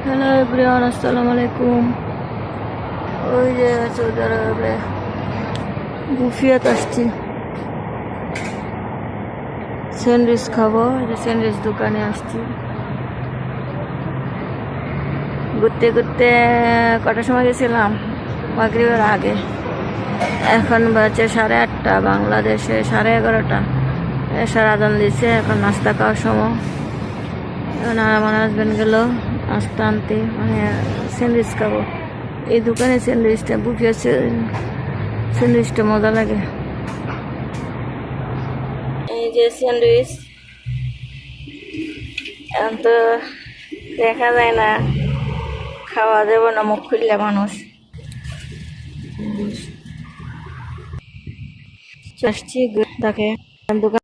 Hello everyone, আসসালামু আলাইকুম। ওই যে সৌদি আরবে বুফিয়াত আসছি, স্যান্ডউইচ খাবো। এই যে স্যান্ডউইচ দোকানে আসছি ঘুরতে ঘুরতে। কটার সময় গেছিলাম? মাগরিবের আগে। এখন বাজে 8:30, বাংলাদেশে 11:30। এসার আজান দিচ্ছে, এখন নাস্তা খাওয়ার সময়। এখন আর আমার হাজব্যান্ড গেল নাস্তা আনতে, মানে স্যান্ডউইচ খাবো। এই দোকানে স্যান্ডউইচটা বুফিয়াত স্যান্ডউইচটা মজা লাগে। এই যে স্যান্ডউইচ, এখন তো দেখা যায় না, খাওয়া যাবে না মুখ খুললে মানুষ। আসছি তাকে দোকান